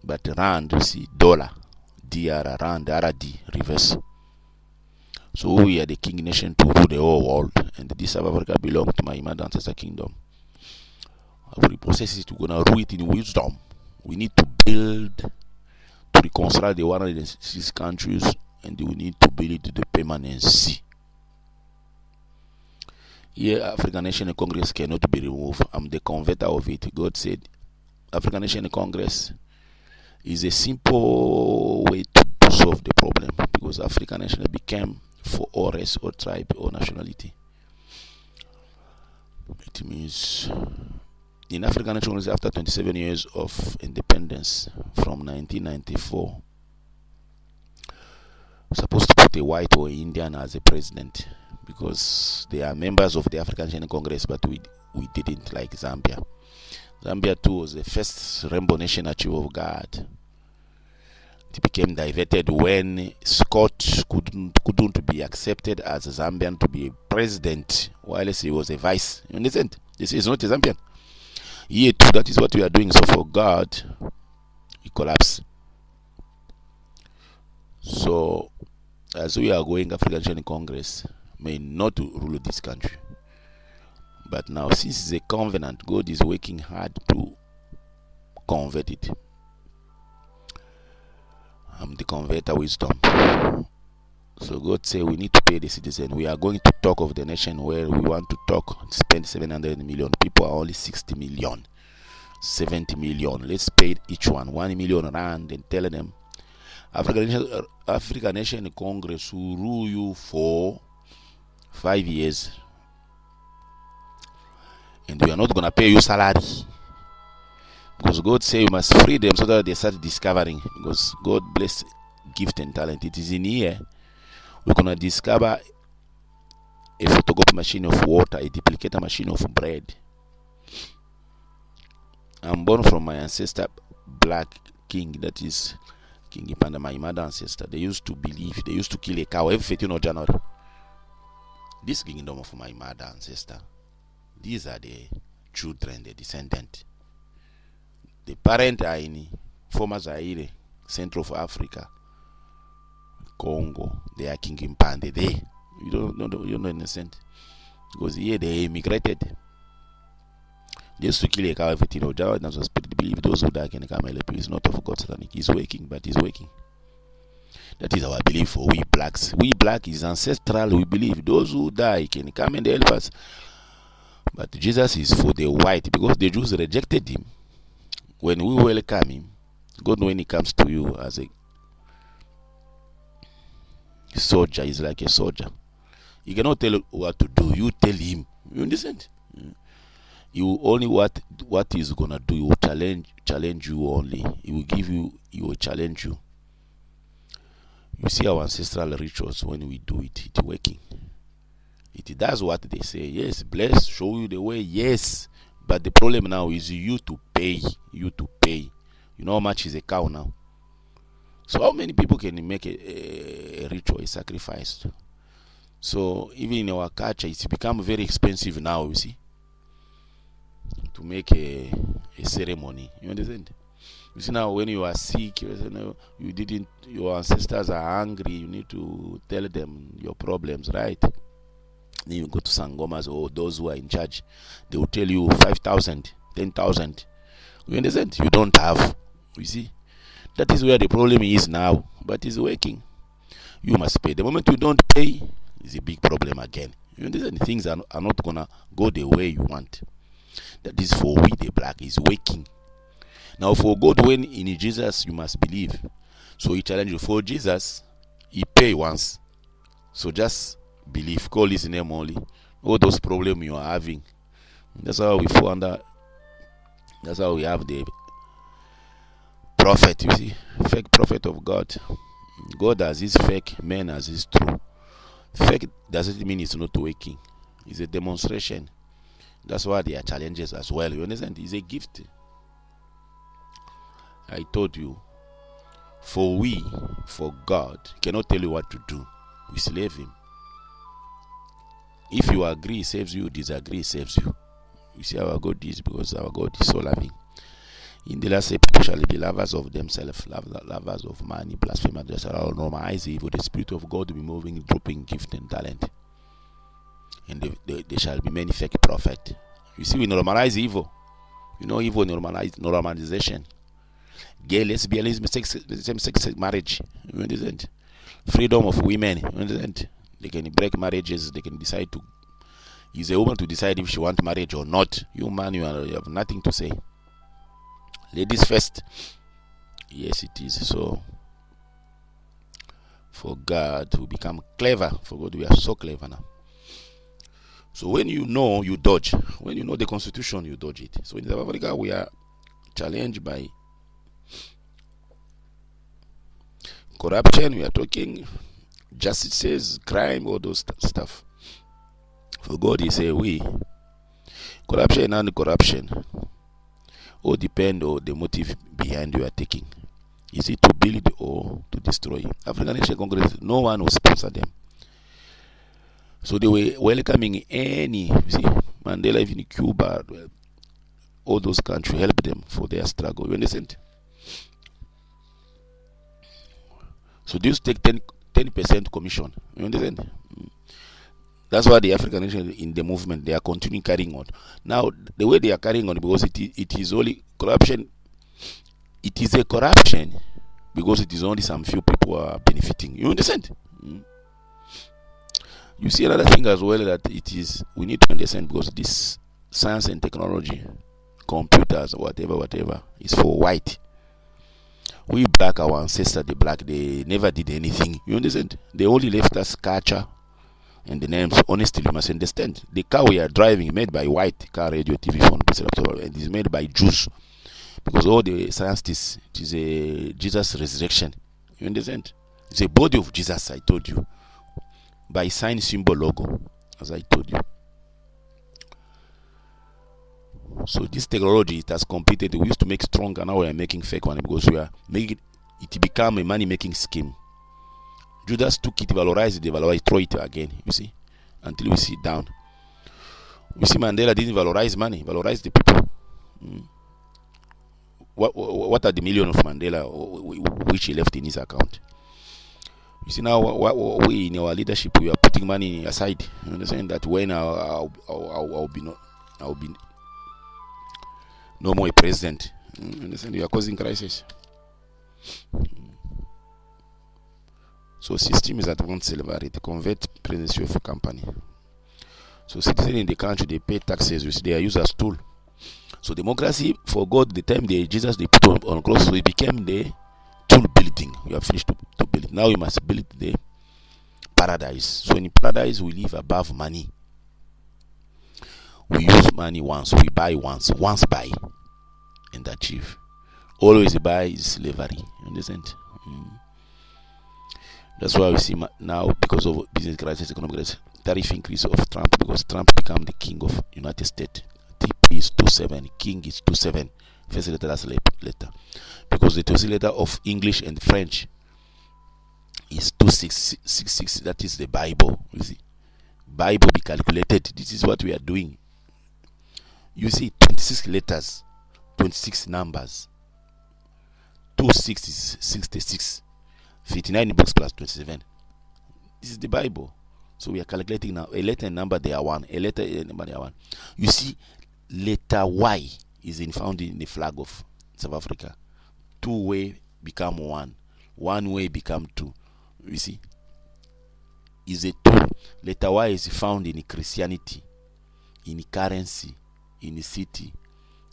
But rand, you see, dollar, DR, rand, RD, reverse. So we are the king nation to rule the whole world, and this South Africa belongs to my mother ancestor kingdom. I will repossess it. We're gonna rule it in wisdom. We need to build to reconcile the 106 countries, and we need to build it to the permanency. Here, African National Congress cannot be removed. I'm the converter of it. God said, African National Congress is a simple way to solve the problem, because African National became for all race, or tribe, or nationality. It means in African National Congress, after 27 years of independence from 1994, supposed to put a white or Indian as a president, because they are members of the African National Congress, but we didn't, like Zambia. Zambia too was the first rainbow nation achiever of God. It became diverted when Scott couldn't be accepted as a Zambian to be president, while he was a vice. You understand? This is not a Zambian. Here too, that is what we are doing. So for God, we collapse. So as we are going, African National Congress may not rule this country. But now, since it's a covenant, God is working hard to convert it. I'm the converter wisdom. So God say we need to pay the citizen. We are going to talk of the nation where we want to talk, spend 700 million. People are only 60 million, 70 million. Let's pay each one 1 million rand and tell them African National Congress will rule you for 5 years. And we are not going to pay you salary. Because God say you must free them so that they start discovering. Because God bless gift and talent. It is in here we're going to discover a photocopy machine of water, a duplicator machine of bread. I'm born from my ancestor, Black King, that is King Ipanda, my mother ancestor. They used to believe, they used to kill a cow every 15th of January. This kingdom of my mother ancestor, these are the children, the descendant. The parent are in former Zaire, Central of Africa, Congo. They are King Impande there. You don't understand. Because here they immigrated. They used to kill a cow every 15th of January. That's what spirit believe. Those who die can come and help you. It's not of God's satanic. He's working, but he's working. That is our belief for we blacks. We black is ancestral. We believe those who die can come and help us. But Jesus is for the white, because the Jews rejected him. When we welcome him, God, when he comes to you as a soldier, he's like a soldier. He cannot tell you what to do. You tell him. You understand? You only what he's gonna do. He will challenge you only. He will give you. He will challenge you. You see our ancestral rituals, when we do it, it's working. It does what they say. Yes, bless, show you the way. Yes, but the problem now is you to pay. You to pay. You know how much is a cow now? So how many people can make a ritual, a sacrifice? So even in our culture, it's become very expensive now. You see, to make a ceremony. You understand? You see now, when you are sick, you didn't. Your ancestors are hungry. You need to tell them your problems, right? Then you go to Sangomas or those who are in charge. They will tell you 5,000, 10,000. You understand? You don't have. You see? That is where the problem is now. But it's working. You must pay. The moment you don't pay, it's a big problem again. You understand? Things are not going to go the way you want. That is for we the black. It's working. Now for God, when in Jesus you must believe. So he challenge you. For Jesus, he pay once. So just believe, call his name only. All those problems you are having, that's how we fall under. That's how we have the prophet. You see, fake prophet of God. God has his fake, man has his true. Fake doesn't mean it's not working. It's a demonstration. That's why there are challenges as well. You understand? It's a gift. I told you, for God cannot tell you what to do. We slave him. If you agree, he saves you. Disagree, he saves you. You see, our God is, because our God is so loving. In the last people shall be lovers of themselves, lovers of money, blasphemers, they shall normalize evil. The Spirit of God will be moving, dropping gift and talent. And they shall be many fake prophets. You see, we normalize evil. You know, evil normalization. Gay, lesbianism, same-sex marriage. You understand? Freedom of women. You understand? They can break marriages. They can decide to. Is a woman to decide if she wants marriage or not. You man, you have nothing to say. Ladies first. Yes, it is. So, for God to become clever. For God, we are so clever now. So when you know, you dodge. When you know the Constitution, you dodge it. So in South Africa, we are challenged by corruption. We are talking justices, crime, all those stuff. For God, He say we. Corruption and corruption all depend on the motive behind you are taking. Is it to build or to destroy? African National Congress, no one will sponsor them. So they were welcoming any, see, Mandela, even Cuba, all those countries help them for their struggle. You understand? So these take 10% commission. You understand? That's why the African nation in the movement, they are continuing carrying on. Now, the way they are carrying on, because it is only corruption. It is a corruption because it is only some few people who are benefiting. You understand? You see another thing as well that it is, we need to understand, because this science and technology, computers, whatever, is for white. We black, our ancestors, the black, they never did anything. You understand? They only left us culture and the names. Honestly, you must understand. The car we are driving made by white, car, radio, TV, phone, and is made by Jews. Because all the scientists, it is a Jesus resurrection. You understand? It's a body of Jesus, I told you. By sign, symbol, logo, as I told you. So this technology, it has competed. We used to make strong, and now we are making fake one, because we are making it become a money-making scheme. Judas took it, valorized it, throw it again, you see, until we sit down. We see Mandela didn't valorize money, valorize the people. What are the millions of Mandela which he left in his account? You see, now we in our leadership, we are putting money aside. You understand that when I'll be no more a president. You understand? You are causing crisis. So system is at once celebrate to convert presidency of a company. So citizens in the country, they pay taxes, which they are used as tool. So democracy, for God, the time Jesus they put on cross, so it became the tool building. We have finished to build it. Now we must build the paradise. So in paradise, we live above money. We use money once, we buy once buy and achieve. Always buy is slavery. You understand? That's why we see now, because of business crisis, economic crisis, tariff increase of Trump, because Trump become the king of United States. TP is 27, king is 27. First letter, last letter. Because the translator of English and French is 2666. That is the Bible. You see, Bible be calculated. This is what we are doing. You see, 26 letters, 26 numbers. 26 is 66. 59 books plus 27. This is the Bible. So we are calculating now. A letter and number, they are one. A letter and number, they are one. You see, letter Y is found in the flag of South Africa. 2 way become 1. 1 way become 2. You see, is a 2. Letter Y is found in Christianity, in currency, in the city.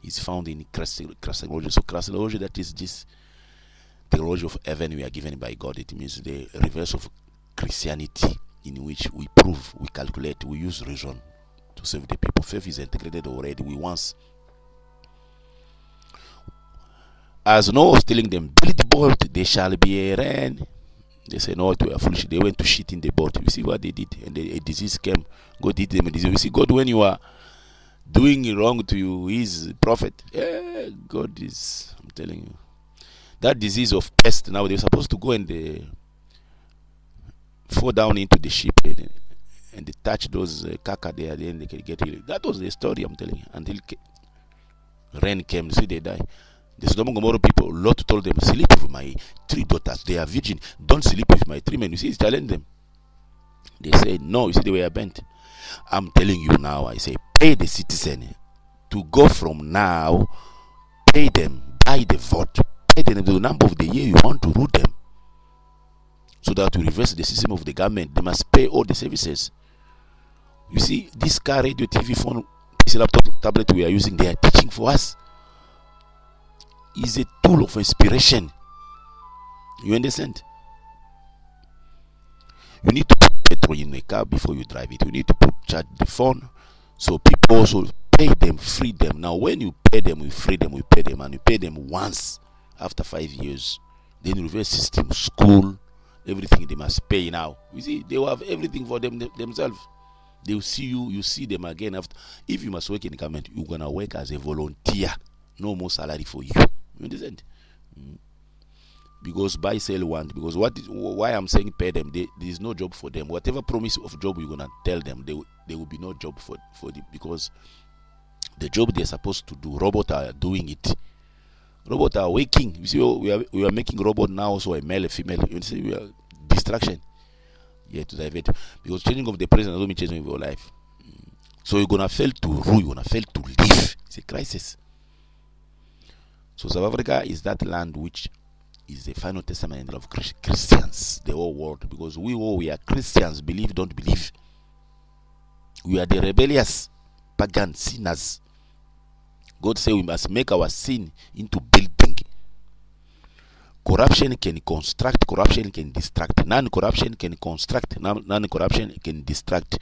Is found in Christology. So Christology, that is this technology of heaven we are given by God. It means the reverse of Christianity, in which we prove, we calculate, we use reason to save the people. Faith is integrated already. We once, as Noah was telling them, build the boat, there shall be a rain. They say, no, we are foolish. They went to shit in the boat. You see what they did, and a disease came. God did them a disease. You see, God, when you are doing wrong to you, He's prophet. Yeah, God is, I'm telling you. That disease of pest, now they're supposed to go and fall down into the ship and they touch those caca there, then they can get healed. That was the story, I'm telling you. Until rain came, see, they die. The Sodom and Gomorrah people, Lot told them, sleep with my 3 daughters. They are virgin. Don't sleep with my 3 men. You see, he's telling them. They say, no. You see, they were bent. I'm telling you now, I say, pay the citizen to go from now, pay them, buy the vote, pay them the number of the year you want to rule them. So that to reverse the system of the government, they must pay all the services. You see, this car, radio, TV, phone, this laptop, tablet we are using, they are teaching for us. Is a tool of inspiration. You understand? You need to put petrol in a car before you drive it. You need to charge the phone. So people also pay them, free them. Now when you pay them, we free them, we pay them, and you pay them once after 5 years. Then reverse system, school, everything they must pay now. You see, they will have everything for themselves. They will see you, you see them again after. If you must work in the government, you're gonna work as a volunteer. No more salary for you. You understand? Because buy, sell, want. Because why I'm saying pay them, there is no job for them. Whatever promise of job you're gonna tell them, there will be no job for them, because the job they're supposed to do, robots are doing it. Robots are working. You see, we are making robot now, so a male, a female. You see, we are distraction. Yeah, to divert. Because changing of the president doesn't mean changing of your life. So you're gonna fail to rule. You're gonna fail to live. It's a crisis. So South Africa is that land which is the final testament of Christians, the whole world, because we are Christians, believe, don't believe. We are the rebellious, pagan sinners. God said we must make our sin into building. Corruption can construct, corruption can distract. Non-corruption can construct, non-corruption can distract.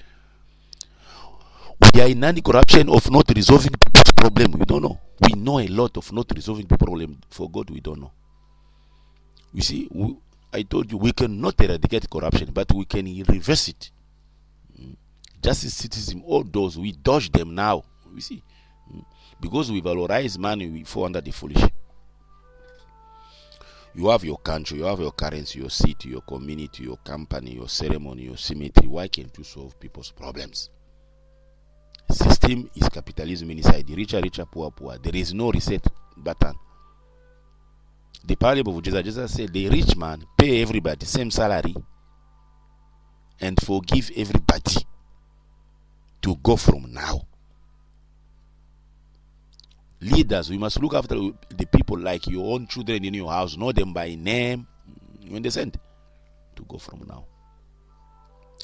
We are in non-corruption of not resolving people's problem. We don't know. We know a lot of not resolving people's problem. For God, we don't know. You see, I told you, we cannot eradicate corruption, but we can reverse it. Justice, citizen, all those, we dodge them now. You see, because we valorize money, we fall under the foolish. You have your country, you have your currency, your city, your community, your company, your ceremony, your cemetery. Why can't you solve people's problems? System is capitalism inside. The richer, poor. There is no reset button. The parable of Jesus said, the rich man pay everybody same salary and forgive everybody to go from now. Leaders, we must look after the people like your own children in your house. Know them by name. You understand? To go from now.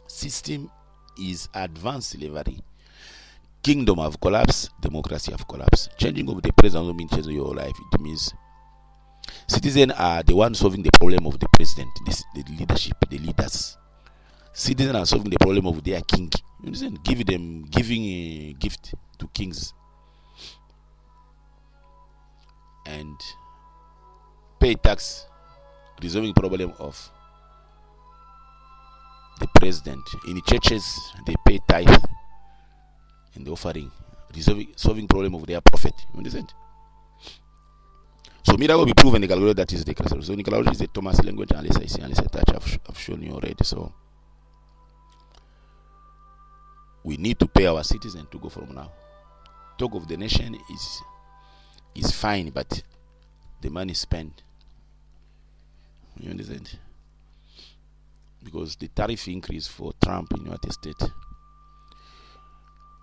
System is advanced slavery. Kingdom have collapsed. Democracy have collapsed. Changing of the president doesn't mean changing your life. It means citizens are the ones solving the problem of the president, the leadership, the leaders. Citizens are solving the problem of their king. You understand? Giving a gift to kings. And pay tax, resolving the problem of the president. In the churches, they pay tithe and the offering, solving problem of their prophet. You understand? So miracle will be proven in Nicaraguan, that is the Christ. So Nicaraguan is the Thomas language, unless I see, unless I touch, I've shown you already. So we need to pay our citizens to go from now. Talk of the nation is fine, but the money spent. You understand? Because the tariff increase for Trump in United States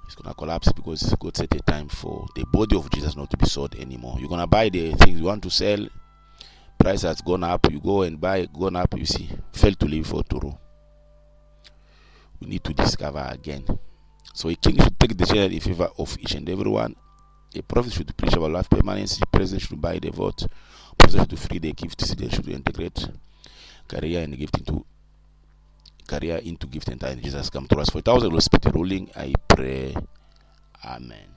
is gonna collapse, because God set a time for the body of Jesus not to be sold anymore. You're gonna buy the things you want to sell, price has gone up, you go and buy, gone up, you see, fail to live for tomorrow. We need to discover again. So a king should take the share in favor of each and everyone. A prophet should preach about life permanence. The president should buy the vote. President should free the gift. Citizens should integrate career and gift into gift and time. Jesus come to us for 1,000 respect ruling. I pray. Amen.